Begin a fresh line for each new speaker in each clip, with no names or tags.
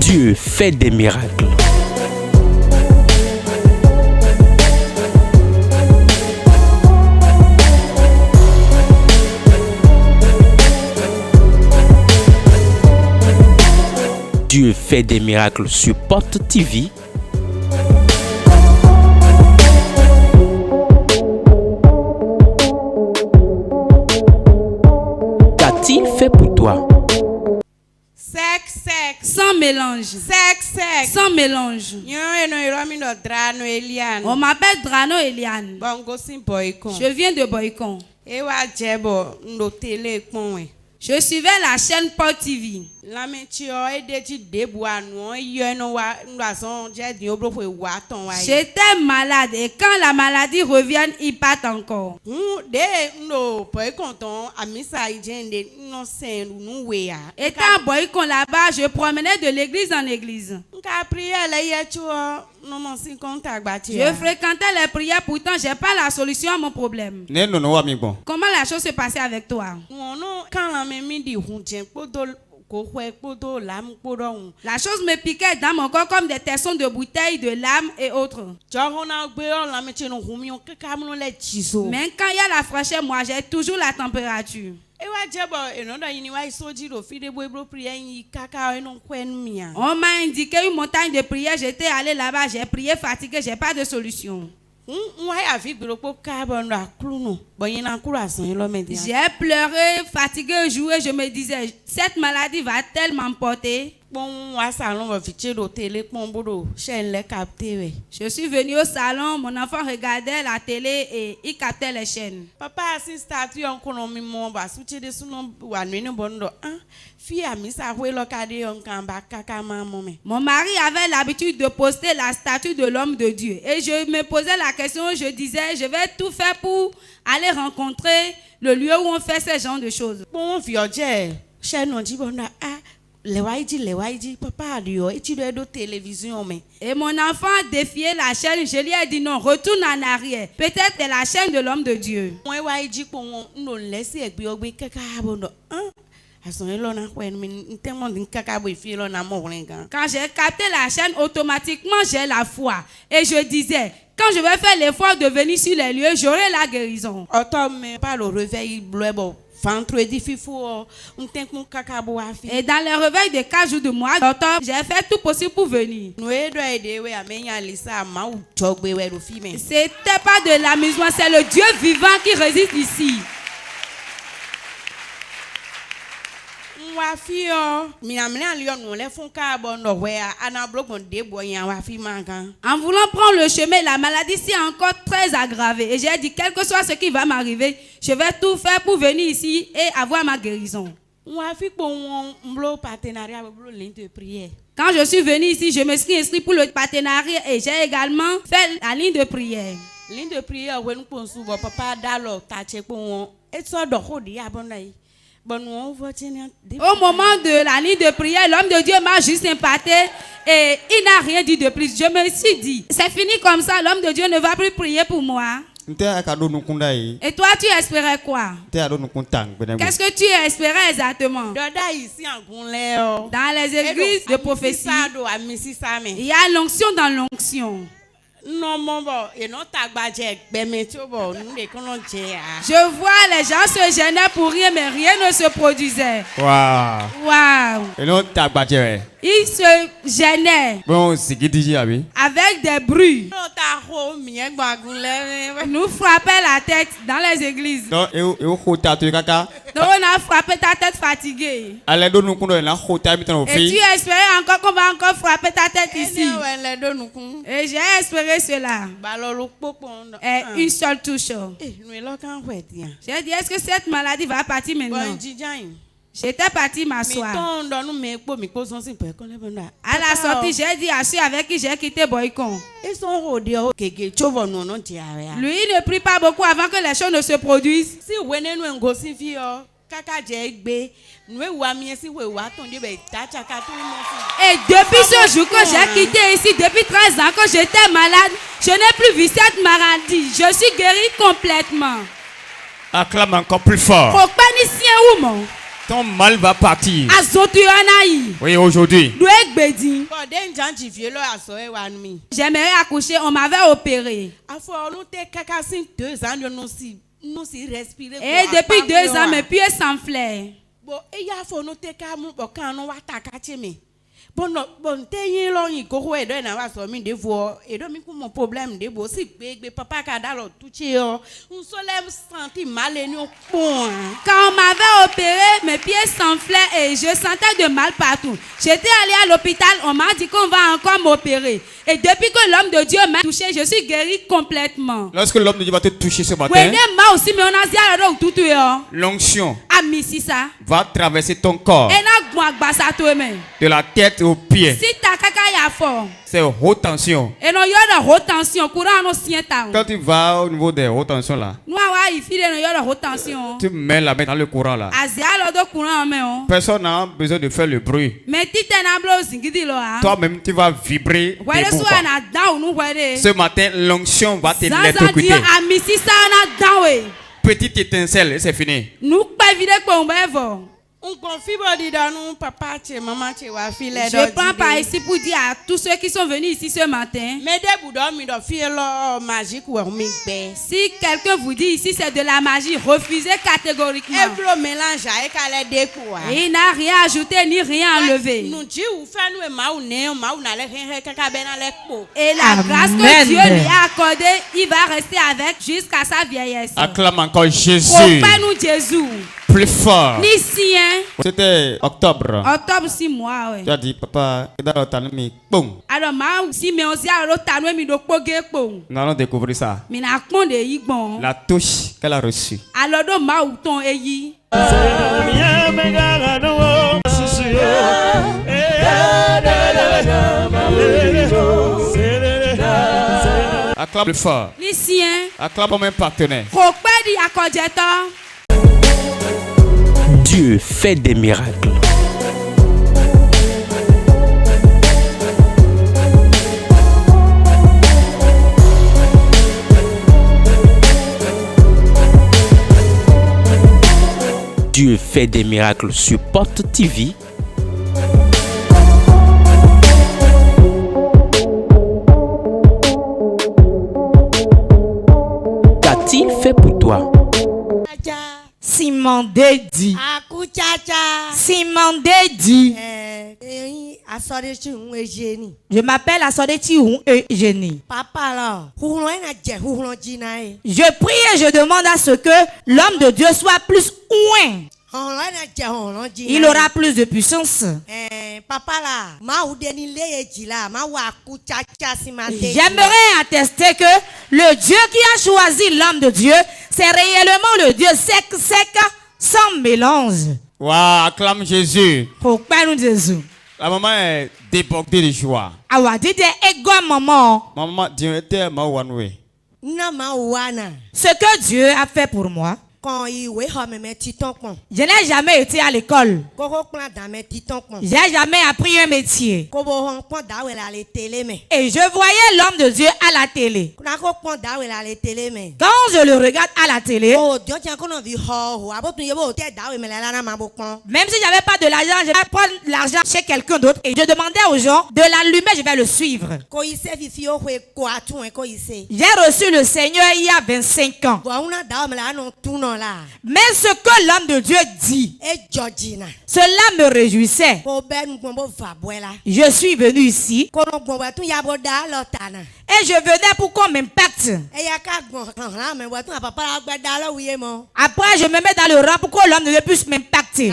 Dieu fait des miracles. Dieu fait des miracles sur Porte TV. Qu'a-t-il fait pour toi?
Sans mélange. Sans mélange. On m'appelle Drano Eliane. Je viens de Boycon. Je suivais la chaîne Porte TV. J'étais malade et quand la maladie revient, il part encore. Étant à Boycon là-bas, je promenais de l'église en église. Je fréquentais les prières, pourtant je n'ai pas la solution à mon problème. Comment la chose s'est passée avec toi? La chose me piquait dans mon corps comme des tessons de bouteilles, de lames et autres. Mais quand il y a la fraîcheur, moi j'ai toujours la température. On m'a indiqué une montagne de prière, j'étais allé là-bas, j'ai prié fatigué, j'ai pas de solution. J'ai pleuré, fatigué, joué, je me disais, cette maladie va-t-elle m'emporter? Je suis venue au salon, mon enfant regardait la télé et il captait les chaînes. Mon mari avait l'habitude de poster la statue de l'homme de Dieu et je me posais la question, je disais, je vais tout faire pour aller rencontrer le lieu où on fait ce genre de choses. Et mon enfant a défié la chaîne, je lui ai dit non, retourne en arrière. Peut-être c'est la chaîne de l'homme de Dieu. Quand j'ai capté la chaîne, automatiquement j'ai la foi. Et je disais, quand je vais faire l'effort de venir sur les lieux, j'aurai la guérison. Et dans le réveil de 4 jours de mois d'octobre, j'ai fait tout possible pour venir. C'était pas de l'amusement, c'est le Dieu vivant qui réside ici. En voulant prendre le chemin, la maladie s'est encore très aggravée. Et j'ai dit, quel que soit ce qui va m'arriver, je vais tout faire pour venir ici et avoir ma guérison. Quand je suis venue ici, je me suis inscrite pour le partenariat et j'ai également fait la ligne de prière. Au moment de la ligne de prière, l'homme de Dieu m'a juste imparté et il n'a rien dit de plus. Je me suis dit, c'est fini comme ça, l'homme de Dieu ne va plus prier pour moi. Et toi, tu espérais quoi? Qu'est-ce que tu espérais exactement? Dans les églises de prophétie, il y a l'onction dans l'onction. Je vois les gens se gêner pour rien, mais rien ne se produisait. Wow. Ils se gênaient avec des bruits. Nous frappaient la tête dans les églises. Donc on a frappé ta tête fatiguée. Et tu espérais encore qu'on va encore frapper ta tête ici. Et j'ai espéré cela. Et une seule touche. J'ai dit, est-ce que cette maladie va partir maintenant? J'étais parti m'asseoir. À la sortie, j'ai dit à ceux avec qui j'ai quitté Boycon. Lui, il ne prie pas beaucoup avant que les choses ne se produisent. Et depuis ce jour que j'ai quitté ici, depuis 13 ans que j'étais malade, je n'ai plus vu cette maladie. Je suis guéri complètement.
Acclame encore plus fort.
Ton mal va partir. Oui, aujourd'hui.
J'aimerais accoucher, on m'avait opéré. Et depuis 2 ans, mes pieds s'enflaient.
Bon, t'es long, il court et donne à son mine de voix, et donc, mon problème de beau, si papa cadalo, tout chien, on se lève senti mal et nous point.
Quand on m'avait opéré, mes pieds s'enflaient et je sentais de mal partout. J'étais allée à l'hôpital, on m'a dit qu'on va encore m'opérer. Et depuis que l'homme de Dieu m'a touché, je suis guérie complètement.
Lorsque l'homme de Dieu va te toucher ce matin, l'onction va traverser ton corps de la tête aux pieds. C'est haute tension. Quand tu vas au niveau des hautes tensions là, tu mets la main dans le courant là. Personne n'a besoin de faire le bruit. Toi-même tu vas vibrer. Ce matin, l'onction va t'électrocuter. Petite étincelle, c'est fini.
On confie dans papa, maman,
je prends par ici pour dire à tous ceux qui sont venus ici ce matin. Si quelqu'un vous dit ici c'est de la magie, refusez catégoriquement. Il n'a rien ajouté ni rien enlevé. Et la grâce que Dieu lui a accordée, il va rester avec jusqu'à sa vieillesse.
Acclame encore Jésus.
Nous Jésus.
Plus fort.
C'était
octobre.
Octobre 6 mois, oui.
Tu as dit, papa,
alors,
nous allons découvrir ça. La touche qu'elle a reçue. Acclame plus fort. Acclame même partenaire.
Dieu fait des miracles. Dieu fait des miracles sur Porte TV. Qu'a-t-il fait pour toi?
Simon Dedi. Simon Dedi. Je m'appelle Asodeti Eugénie. Je prie et je demande à ce que l'homme de Dieu soit plus oint. Il aura plus de puissance. J'aimerais attester que le Dieu qui a choisi l'homme de Dieu, c'est réellement le Dieu sec, sans mélange.
Waouh, acclame Jésus.
Pourquoi nous Jésus?
La maman est débordée de joie. Maman, Dieu était ma one way.
Ce que Dieu a fait pour moi, je n'ai jamais été à l'école. Je n'ai jamais appris un métier. Et je voyais l'homme de Dieu à la télé. Quand je le regarde à la télé, même si j'avais pas de l'argent, je vais prendre l'argent chez quelqu'un d'autre et je demandais aux gens de l'allumer, je vais le suivre. J'ai reçu le Seigneur il y a 25 ans. Mais ce que l'homme de Dieu dit, cela me réjouissait. Je suis venu ici et je venais pour qu'on m'impacte. Après, je me mets dans le rang pour que l'homme de Dieu puisse m'impacter.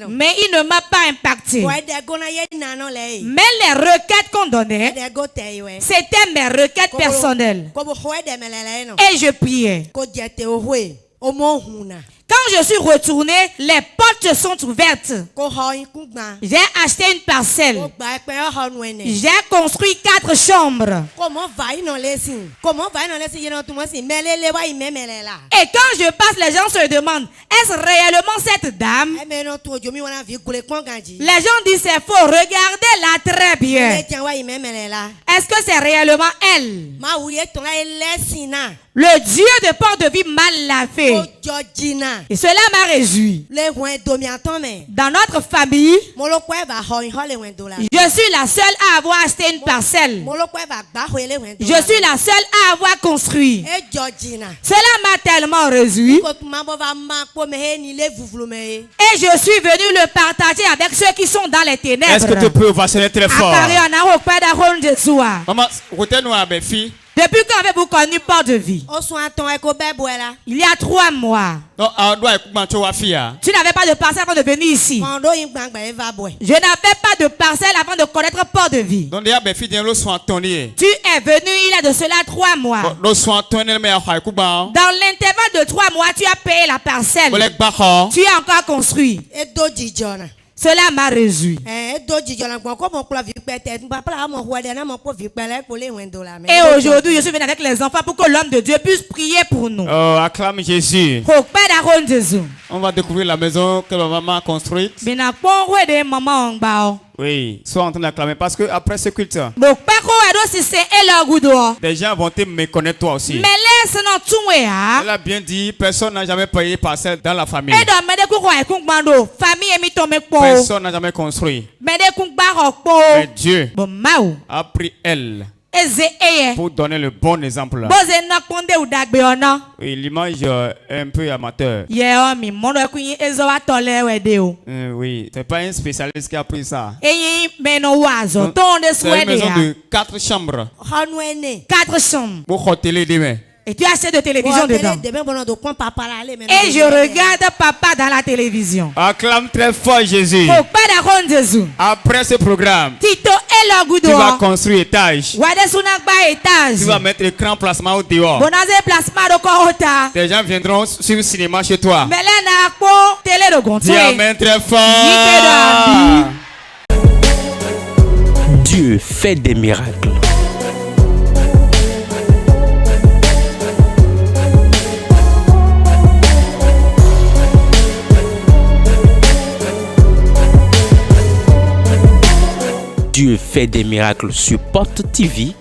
Mais il ne m'a pas impacté. Mais les requêtes qu'on donnait, c'était mes requêtes personnelles. Et je priais. Quand je suis retourné, les portes sont ouvertes. J'ai acheté une parcelle. J'ai construit 4 chambres. Et quand je passe, les gens se demandent, est-ce réellement cette dame? Les gens disent c'est faux, regardez-la très bien. Est-ce que c'est réellement elle? Le Dieu de Port-de-Vie m'a lavé. Et cela m'a réjoui. Dans notre famille, je suis la seule à avoir acheté une parcelle. Je suis la seule à avoir construit. Cela m'a tellement réjoui. Et je suis venu le partager avec ceux qui sont dans les ténèbres.
Est-ce que tu peux ovationner très fort? Maman,
depuis quand avez-vous connu Port de Vie? Il y a 3 mois. Tu n'avais pas de parcelle avant de venir ici. Je n'avais pas de parcelle avant de connaître Port de Vie. Tu es venu il y a de cela 3 mois. Dans l'intervalle de 3 mois, tu as payé la parcelle. Tu as encore construit. Cela m'a réjoui. Et aujourd'hui, je suis venu avec les enfants pour que l'homme de Dieu puisse prier pour nous.
Oh, acclame Jésus. On va découvrir la maison que ma maman a construite. Oui, sois en train d'acclamer parce que après ce culte, des gens vont te méconnaître toi aussi. Elle a bien dit, personne n'a jamais payé parcelle dans la famille. Personne n'a jamais construit. Mais Dieu a pris elle pour donner le bon exemple. Oui, l'image est un peu amateur. Oui, c'est pas un spécialiste qui a pris ça. C'est une maison de 4 chambres.
4 chambres.
Pour télé demain.
Et tu as assez de télévision dedans. Et je regarde papa dans la télévision.
Acclame très fort Jésus. Après ce programme, tu vas construire étage. Tu vas mettre écran placement au dehors. Des gens viendront sur le cinéma chez toi. Dis amen très fort.
Dieu fait des miracles. Dieu fait des miracles sur Porte TV.